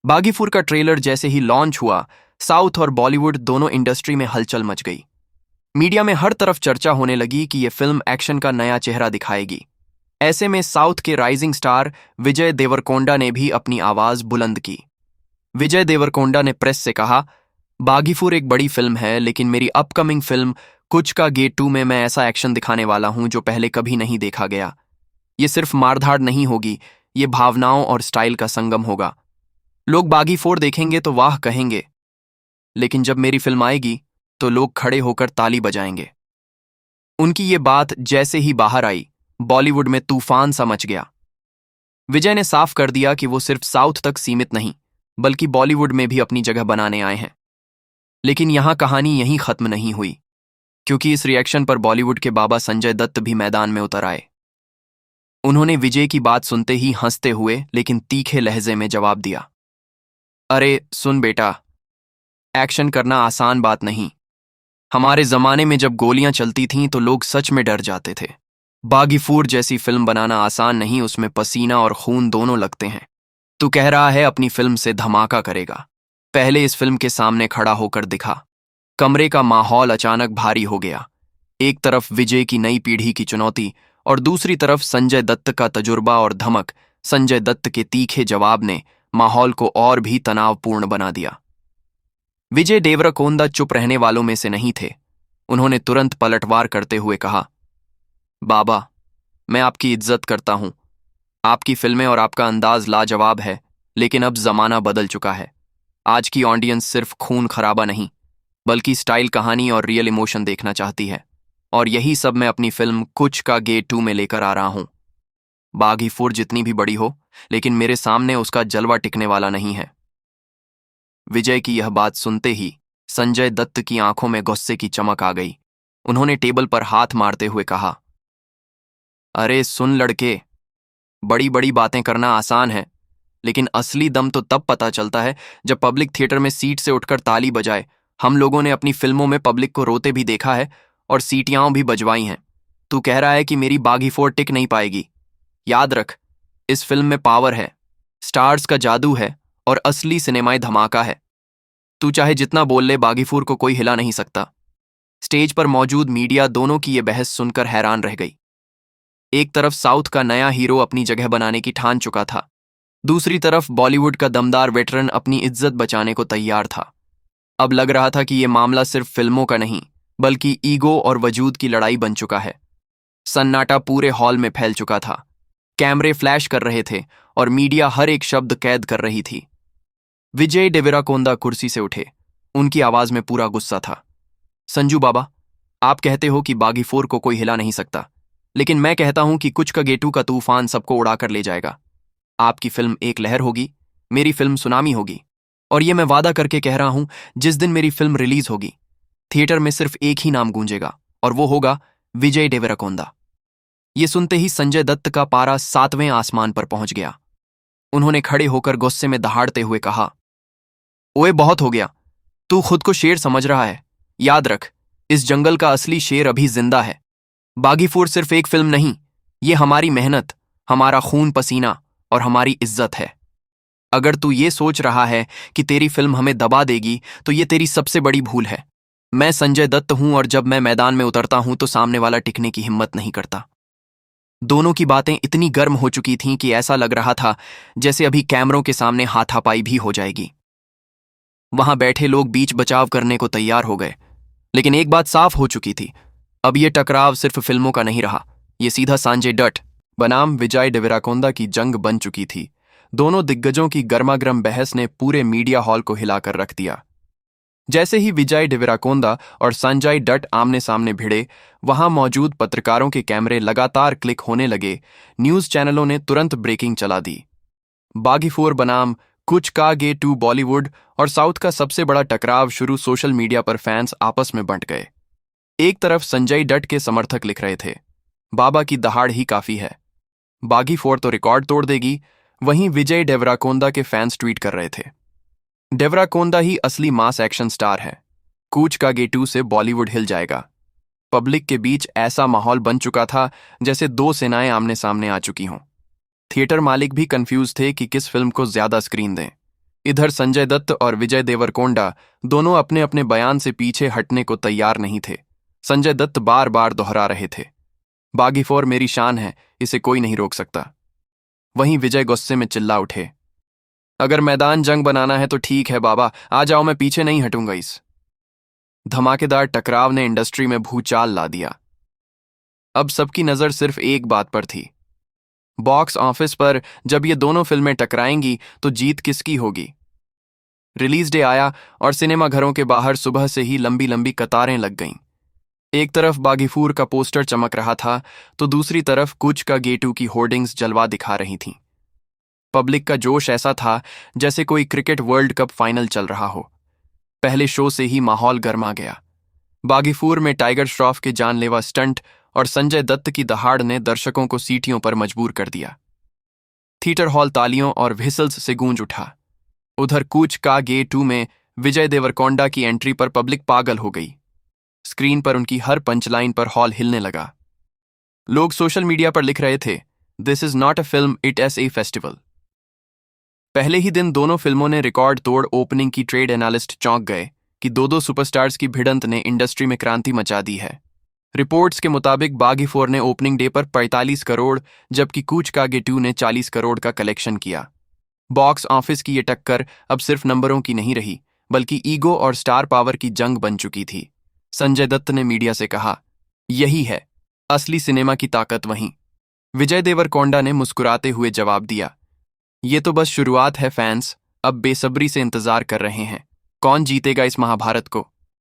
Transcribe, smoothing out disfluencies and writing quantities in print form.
बागीपुर का ट्रेलर जैसे ही लॉन्च हुआ, साउथ और बॉलीवुड दोनों इंडस्ट्री में हलचल मच गई। मीडिया में हर तरफ चर्चा होने लगी कि यह फिल्म एक्शन का नया चेहरा दिखाएगी। ऐसे में साउथ के राइजिंग स्टार विजय देवरकोंडा ने भी अपनी आवाज बुलंद की। विजय देवरकोंडा ने प्रेस से कहा, बागीपुर एक बड़ी फिल्म है, लेकिन मेरी अपकमिंग फिल्म कुछ का गेट 2 में मैं ऐसा एक्शन दिखाने वाला हूं जो पहले कभी नहीं देखा गया। ये सिर्फ मारधाड़ नहीं होगी, ये भावनाओं और स्टाइल का संगम होगा। लोग बागीपुर देखेंगे तो वाह कहेंगे, लेकिन जब मेरी फिल्म आएगी तो लोग खड़े होकर ताली बजाएंगे। उनकी ये बात जैसे ही बाहर आई, बॉलीवुड में तूफान सा मच गया। विजय ने साफ कर दिया कि वो सिर्फ साउथ तक सीमित नहीं, बल्कि बॉलीवुड में भी अपनी जगह बनाने आए हैं। लेकिन यहां कहानी यहीं खत्म नहीं हुई, क्योंकि इस रिएक्शन पर बॉलीवुड के बाबा संजय दत्त भी मैदान में उतर आए। उन्होंने विजय की बात सुनते ही हंसते हुए लेकिन तीखे लहजे में जवाब दिया, अरे सुन बेटा, एक्शन करना आसान बात नहीं। हमारे जमाने में जब गोलियां चलती थीं तो लोग सच में डर जाते थे। बागीपुर जैसी फिल्म बनाना आसान नहीं, उसमें पसीना और खून दोनों लगते हैं। तू कह रहा है अपनी फिल्म से धमाका करेगा, पहले इस फिल्म के सामने खड़ा होकर दिखा। कमरे का माहौल अचानक भारी हो गया। एक तरफ विजय की नई पीढ़ी की चुनौती और दूसरी तरफ संजय दत्त का तजुर्बा और धमक। संजय दत्त के तीखे जवाब ने माहौल को और भी तनावपूर्ण बना दिया। विजय देवरकोंडा चुप रहने वालों में से नहीं थे। उन्होंने तुरंत पलटवार करते हुए कहा, बाबा, मैं आपकी इज्जत करता हूं। आपकी फिल्में और आपका अंदाज लाजवाब है, लेकिन अब जमाना बदल चुका है। आज की ऑडियंस सिर्फ खून खराबा नहीं, बल्कि स्टाइल, कहानी और रियल इमोशन देखना चाहती है। और यही सब मैं अपनी फिल्म कुछ का गेट 2 में लेकर आ रहा हूं। बागीपुर जितनी भी बड़ी हो, लेकिन मेरे सामने उसका जलवा टिकने वाला नहीं है। विजय की यह बात सुनते ही संजय दत्त की आंखों में गुस्से की चमक आ गई। उन्होंने टेबल पर हाथ मारते हुए कहा, अरे सुन लड़के, बड़ी बड़ी बातें करना आसान है, लेकिन असली दम तो तब पता चलता है जब पब्लिक थिएटर में सीट से उठकर ताली बजाए। हम लोगों ने अपनी फिल्मों में पब्लिक को रोते भी देखा है और सीटियां भी बजवाई हैं। तू कह रहा है कि मेरी बागीपुर टिक नहीं पाएगी? याद रख, इस फिल्म में पावर है, स्टार्स का जादू है और असली सिनेमाई धमाका है। तू चाहे जितना बोल ले, बागीपुर को कोई हिला नहीं सकता। स्टेज पर मौजूद मीडिया दोनों की ये बहस सुनकर हैरान रह गई। एक तरफ साउथ का नया हीरो अपनी जगह बनाने की ठान चुका था, दूसरी तरफ बॉलीवुड का दमदार वेटरन अपनी इज्जत बचाने को तैयार था। अब लग रहा था कि यह मामला सिर्फ फिल्मों का नहीं, बल्कि ईगो और वजूद की लड़ाई बन चुका है। सन्नाटा पूरे हॉल में फैल चुका था। कैमरे फ्लैश कर रहे थे और मीडिया हर एक शब्द कैद कर रही थी। विजय देवरकोंडा कुर्सी से उठे। उनकी आवाज में पूरा गुस्सा था। संजू बाबा, आप कहते हो कि बागीपुर को कोई हिला नहीं सकता, लेकिन मैं कहता हूं कि कुछ का गेटू का तूफान सबको उड़ाकर ले जाएगा। आपकी फिल्म एक लहर होगी, मेरी फिल्म सुनामी होगी। और ये मैं वादा करके कह रहा हूं, जिस दिन मेरी फिल्म रिलीज होगी, थिएटर में सिर्फ एक ही नाम गूंजेगा, और वो होगा विजय देवरकोंडा। ये सुनते ही संजय दत्त का पारा 7वें आसमान पर पहुंच गया। उन्होंने खड़े होकर गुस्से में दहाड़ते हुए कहा, ओए बहुत हो गया, तू खुद को शेर समझ रहा है। याद रख, इस जंगल का असली शेर अभी जिंदा है। बागीपुर सिर्फ एक फिल्म नहीं, ये हमारी मेहनत, हमारा खून पसीना और हमारी इज्जत है। अगर तू ये सोच रहा है कि तेरी फिल्म हमें दबा देगी, तो ये तेरी सबसे बड़ी भूल है। मैं संजय दत्त हूं और जब मैं मैदान में उतरता हूं तो सामने वाला टिकने की हिम्मत नहीं करता। दोनों की बातें इतनी गर्म हो चुकी थीं कि ऐसा लग रहा था जैसे अभी कैमरों के सामने हाथापाई भी हो जाएगी। वहां बैठे लोग बीच बचाव करने को तैयार हो गए, लेकिन एक बात साफ हो चुकी थी, अब ये टकराव सिर्फ फिल्मों का नहीं रहा, ये सीधा संजय दत्त बनाम विजय देवरकोंडा की जंग बन चुकी थी। दोनों दिग्गजों की गर्मागर्म बहस ने पूरे मीडिया हॉल को हिलाकर रख दिया। जैसे ही विजय देवरकोंडा और संजय दत्त आमने सामने भिड़े, वहां मौजूद पत्रकारों के कैमरे लगातार क्लिक होने लगे। न्यूज चैनलों ने तुरंत ब्रेकिंग चला दी। बागीपुर बनाम कुछ का गेट 2, बॉलीवुड और साउथ का सबसे बड़ा टकराव शुरू। सोशल मीडिया पर फैंस आपस में बंट गए। एक तरफ संजय दत्त के समर्थक लिख रहे थे, बाबा की दहाड़ ही काफी है, बागीपुर तो रिकॉर्ड तोड़ देगी। वहीं विजय देवरकोंडा के फैंस ट्वीट कर रहे थे, देवरकोंडा ही असली मास एक्शन स्टार है, कूच का गेट 2 से बॉलीवुड हिल जाएगा। पब्लिक के बीच ऐसा माहौल बन चुका था जैसे दो सेनाएं आमने सामने आ चुकी हों। थिएटर मालिक भी कंफ्यूज थे कि किस फिल्म को ज्यादा स्क्रीन दें। इधर संजय दत्त और विजय देवरकोंडा दोनों अपने अपने बयान से पीछे हटने को तैयार नहीं थे। संजय दत्त बार बार दोहरा रहे थे, बागी 4 मेरी शान है, इसे कोई नहीं रोक सकता। वहीं विजय गुस्से में चिल्ला उठे, अगर मैदान जंग बनाना है तो ठीक है बाबा, आ जाओ, मैं पीछे नहीं हटूंगा। इस धमाकेदार टकराव ने इंडस्ट्री में भूचाल ला दिया। अब सबकी नजर सिर्फ एक बात पर थी, बॉक्स ऑफिस पर जब ये दोनों फिल्में टकराएंगी तो जीत किसकी होगी। रिलीज डे आया और सिनेमा घरों के बाहर सुबह से ही लंबी लंबी कतारें लग गईं। एक तरफ बागीपुर का पोस्टर चमक रहा था तो दूसरी तरफ कुछ का गेटू की होर्डिंग्स जलवा दिखा रही थीं। पब्लिक का जोश ऐसा था जैसे कोई क्रिकेट वर्ल्ड कप फाइनल चल रहा हो। पहले शो से ही माहौल गर्मा गया। बागीपुर में टाइगर श्रॉफ के जानलेवा स्टंट और संजय दत्त की दहाड़ ने दर्शकों को सीटियों पर मजबूर कर दिया। थिएटर हॉल तालियों और व्हिसल्स से गूंज उठा। उधर कूच का गे 2 में विजय देवरकोंडा की एंट्री पर पब्लिक पागल हो गई। स्क्रीन पर उनकी हर पंचलाइन पर हॉल हिलने लगा। लोग सोशल मीडिया पर लिख रहे थे, this is not a film, it is a festival. पहले ही दिन दोनों फिल्मों ने रिकॉर्ड तोड़ ओपनिंग की। ट्रेड एनालिस्ट चौंक गए कि दो सुपरस्टार्स की भिड़ंत ने इंडस्ट्री में क्रांति मचा दी है। रिपोर्ट्स के मुताबिक बागी 4 ने ओपनिंग डे पर 45 करोड़ जबकि कूच कागे 2 ने 40 करोड़ का कलेक्शन किया। बॉक्स ऑफिस की ये टक्कर अब सिर्फ नंबरों की नहीं रही बल्कि ईगो और स्टार पावर की जंग बन चुकी थी। संजय दत्त ने मीडिया से कहा, यही है असली सिनेमा की ताकत। वहीं विजय देवरकोंडा ने मुस्कुराते हुए जवाब दिया, ये तो बस शुरुआत है फैंस, अब बेसब्री से इंतजार कर रहे हैं कौन जीतेगा इस महाभारत को।